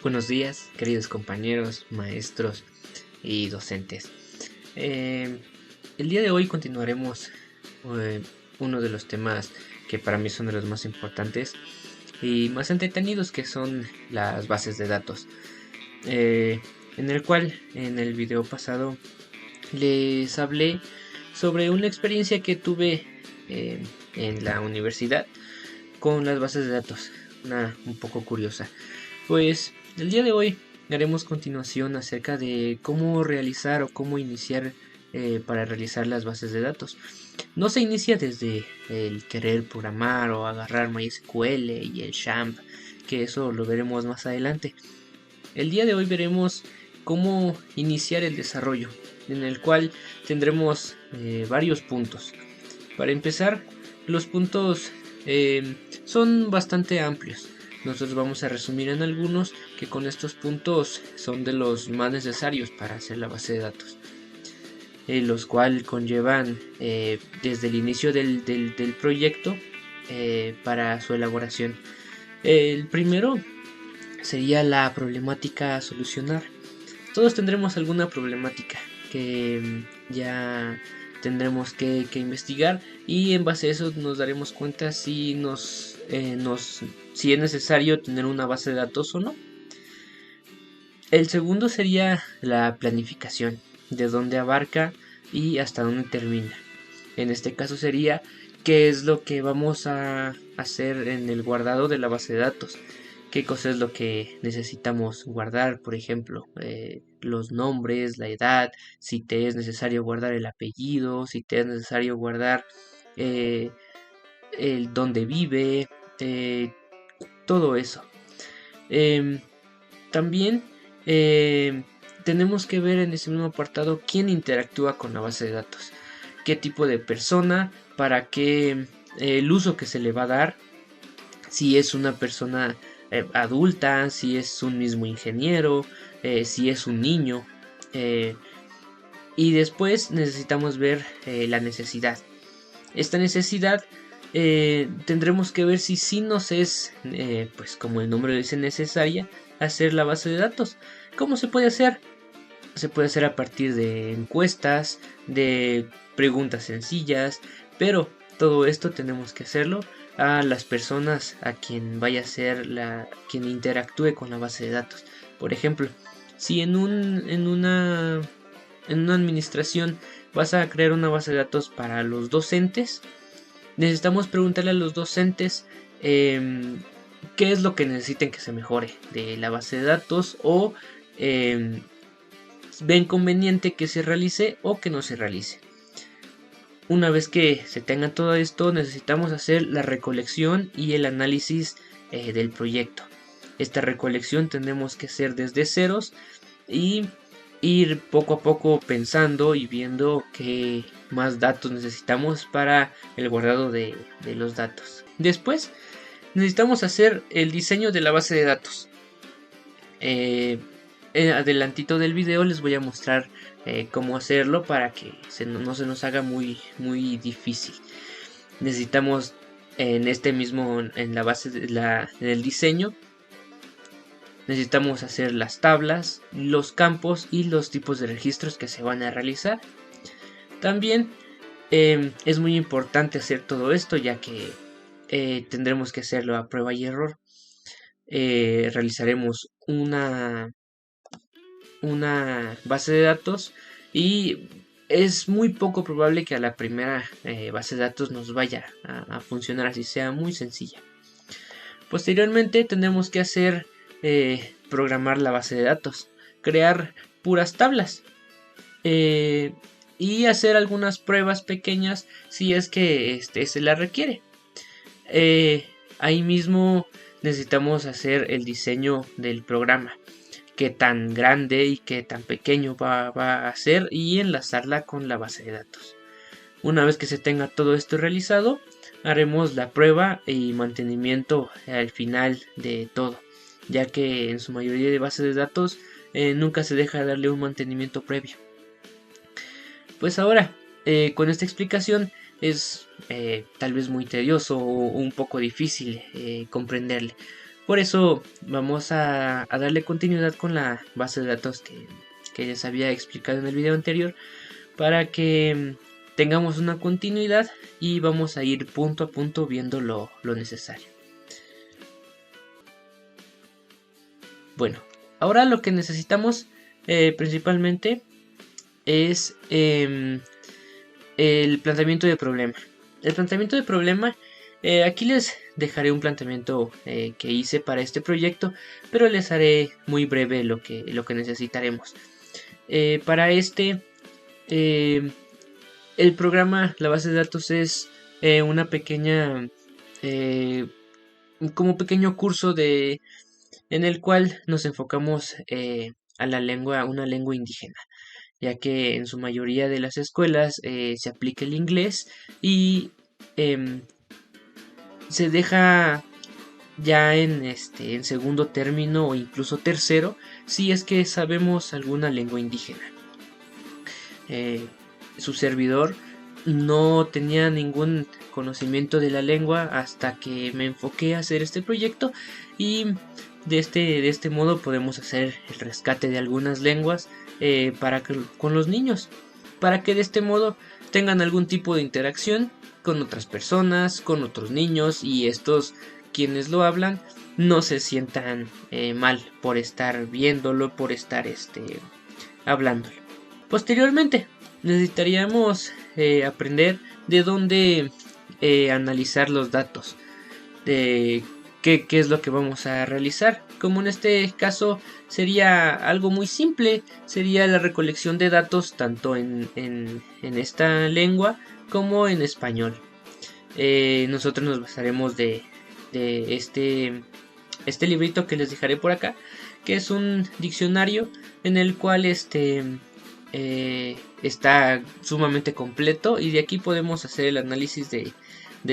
Buenos días, queridos compañeros, maestros y docentes. El día de hoy continuaremos eh, uno de los temas que para mí son de los más importantes y más entretenidos, que son las bases de datos. En el cual en el video pasado les hablé sobre una experiencia que tuve en la universidad con las bases de datos, una un poco curiosa. Pues el día de hoy haremos continuación acerca de cómo realizar o cómo iniciar para realizar las bases de datos. No se inicia desde el querer programar o agarrar MySQL y el XAMPP, que eso lo veremos más adelante. El día de hoy veremos cómo iniciar el desarrollo, en el cual tendremos varios puntos. Para empezar, los puntos son bastante amplios. Nosotros vamos a resumir en algunos que con estos puntos son de los más necesarios para hacer la base de datos, los cuales conllevan desde el inicio del proyecto para su elaboración. El primero sería la problemática a solucionar. Todos tendremos alguna problemática que ya tendremos que investigar, y en base a eso nos daremos cuenta si es necesario tener una base de datos o no. El segundo sería la planificación, de dónde abarca y hasta dónde termina. En este caso sería qué es lo que vamos a hacer en el guardado de la base de datos, qué cosa es lo que necesitamos guardar, por ejemplo, los nombres, la edad, si te es necesario guardar el apellido, si te es necesario guardar eh, el dónde vive, eh, todo eso. Em, También em, tenemos que ver en ese mismo apartado quién interactúa con la base de datos, qué tipo de persona, para qué, el uso que se le va a dar, si es una persona adulta, si es un mismo ingeniero, si es un niño. eh, y después necesitamos ver la necesidad. Esta necesidad tendremos que ver si sí nos es, pues como el nombre lo dice, necesaria hacer la base de datos. ¿Cómo se puede hacer? Se puede hacer a partir de encuestas, de preguntas sencillas, pero todo esto tenemos que hacerlo a las personas a quien vaya a ser quien interactúe con la base de datos. Por ejemplo, si en una administración vas a crear una base de datos para los docentes, necesitamos preguntarle a los docentes qué es lo que necesiten que se mejore de la base de datos, o em, ven conveniente que se realice o que no se realice. Una vez que se tenga todo esto, necesitamos hacer la recolección y el análisis del proyecto. Esta recolección tenemos que hacer desde ceros y ir poco a poco pensando y viendo qué más datos necesitamos para el guardado de los datos. Después necesitamos hacer el diseño de la base de datos. Eh, Adelantito del video les voy a mostrar cómo hacerlo para que no se nos haga muy difícil. Necesitamos en este mismo, en la base del diseño, necesitamos hacer las tablas, los campos y los tipos de registros que se van a realizar. También es muy importante hacer todo esto, ya que tendremos que hacerlo a prueba y error. Realizaremos una base de datos, y es muy poco probable que a la primera base de datos nos vaya a funcionar así, sea muy sencilla. Posteriormente tendremos que hacer programar la base de datos, crear puras tablas eh, y hacer algunas pruebas pequeñas si es que se la requiere. Ahí mismo necesitamos hacer el diseño del programa, qué tan grande y qué tan pequeño va a ser, y enlazarla con la base de datos. Una vez que se tenga todo esto realizado, haremos la prueba y mantenimiento al final de todo, ya que en su mayoría de bases de datos nunca se deja de darle un mantenimiento previo. Pues ahora, con esta explicación es tal vez muy tedioso o un poco difícil comprenderle. Por eso vamos a darle continuidad con la base de datos que les había explicado en el video anterior, para que tengamos una continuidad y vamos a ir punto a punto viendo lo necesario. Bueno, ahora lo que necesitamos principalmente es el planteamiento de problema. El planteamiento de problema, aquí les dejaré un planteamiento que hice para este proyecto, pero les haré muy breve lo que necesitaremos. Para este, el programa, la base de datos es una pequeña, como pequeño curso en el cual nos enfocamos a la lengua, una lengua indígena, ya que en su mayoría de las escuelas se aplica el inglés y se deja ya en segundo término o incluso tercero si es que sabemos alguna lengua indígena. Su servidor no tenía ningún conocimiento de la lengua hasta que me enfoqué a hacer este proyecto, y de este modo podemos hacer el rescate de algunas lenguas con los niños, para que de este modo tengan algún tipo de interacción con otras personas, con otros niños, y estos, quienes lo hablan, no se sientan mal por estar viéndolo, por estar hablándolo. Posteriormente necesitaríamos aprender de dónde analizar los datos, de qué es lo que vamos a realizar. Como en este caso sería algo muy simple, sería la recolección de datos tanto en esta lengua como en español. Nosotros nos basaremos de este librito que les dejaré por acá, que es un diccionario en el cual está sumamente completo, y de aquí podemos hacer el análisis de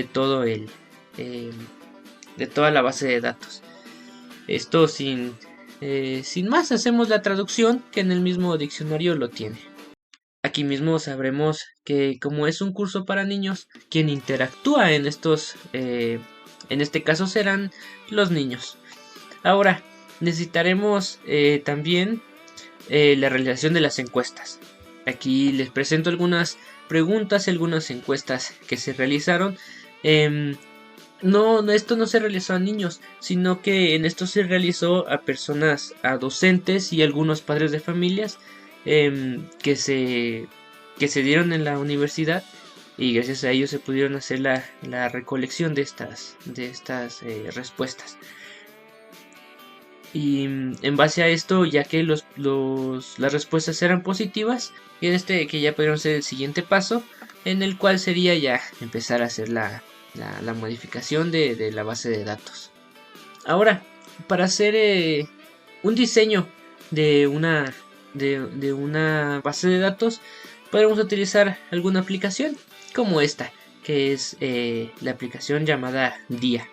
todo de toda la base de datos. Esto sin más, hacemos la traducción que en el mismo diccionario lo tiene. Aquí mismo sabremos que, como es un curso para niños, quien interactúa en este caso serán los niños. Ahora necesitaremos también la realización de las encuestas. Aquí les presento algunas preguntas, algunas encuestas que se realizaron. Esto no se realizó a niños, sino que en esto se realizó a personas, a docentes y algunos padres de familias que se dieron en la universidad, y gracias a ellos se pudieron hacer la recolección de estas respuestas. Y en base a esto, ya que las respuestas eran positivas, y que ya pudieron ser el siguiente paso, en el cual sería ya empezar a hacer la modificación de la base de datos. Ahora, para hacer un diseño de una base de datos, podemos utilizar alguna aplicación como esta, que es la aplicación llamada Dia.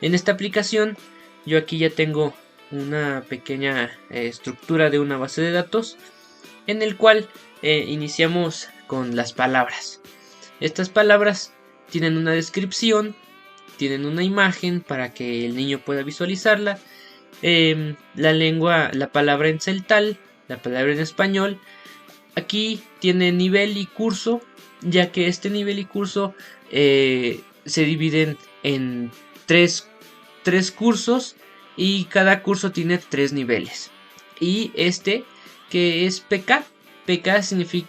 En esta aplicación, yo aquí ya tengo una pequeña estructura de una base de datos, en el cual iniciamos con las palabras. Estas palabras tienen una descripción, tienen una imagen para que el niño pueda visualizarla, la palabra en celtal, la palabra en español. Aquí tiene nivel y curso, ya que este nivel y curso se dividen en tres cursos, y cada curso tiene 3 niveles. Y que es PK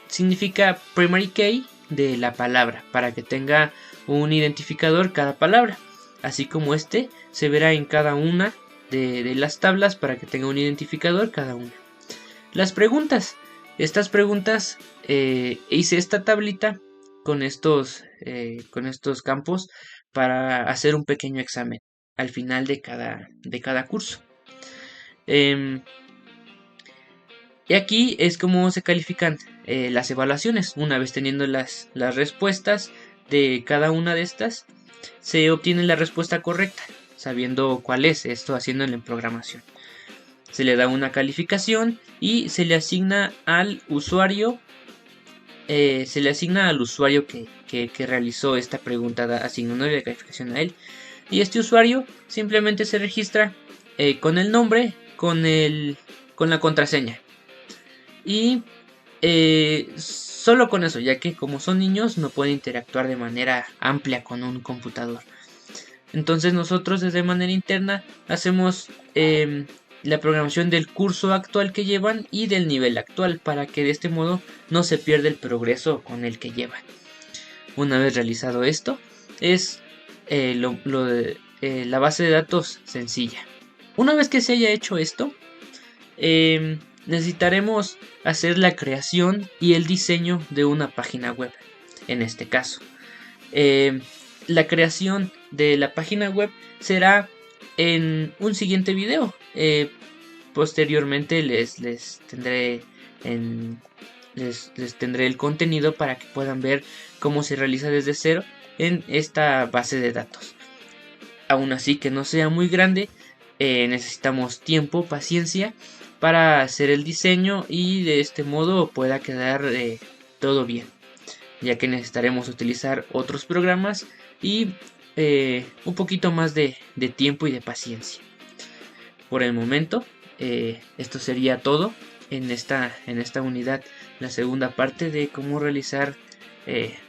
significa Primary Key de la palabra, para que tenga un identificador cada palabra, así como se verá en cada una de las tablas para que tenga un identificador cada una. Las preguntas, hice esta tablita con estos campos para hacer un pequeño examen al final de cada curso. Y aquí es como se califican las evaluaciones. Una vez teniendo las respuestas de cada una de estas, se obtiene la respuesta correcta, sabiendo cuál es, esto haciéndolo en programación. Se le da una calificación y se le asigna al usuario. Que realizó esta pregunta, asignándole la calificación a él. y este usuario simplemente se registra con el nombre, con la contraseña. Y solo con eso, ya que como son niños no pueden interactuar de manera amplia con un computador. Entonces nosotros desde manera interna hacemos la programación del curso actual que llevan y del nivel actual, para que de este modo no se pierda el progreso con el que llevan. Una vez realizado esto, es la base de datos sencilla. Una vez que se haya hecho esto, necesitaremos hacer la creación y el diseño de una página web. En este caso, la creación de la página web será en un siguiente video. Posteriormente les tendré les tendré el contenido para que puedan ver cómo se realiza desde cero en esta base de datos. Aún así, que no sea muy grande, necesitamos tiempo, paciencia para hacer el diseño y de este modo pueda quedar todo bien, ya que necesitaremos utilizar otros programas y un poquito más de tiempo y de paciencia. Por el momento, esto sería todo en esta unidad, la segunda parte de cómo realizar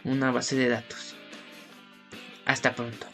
una base de datos. Hasta pronto.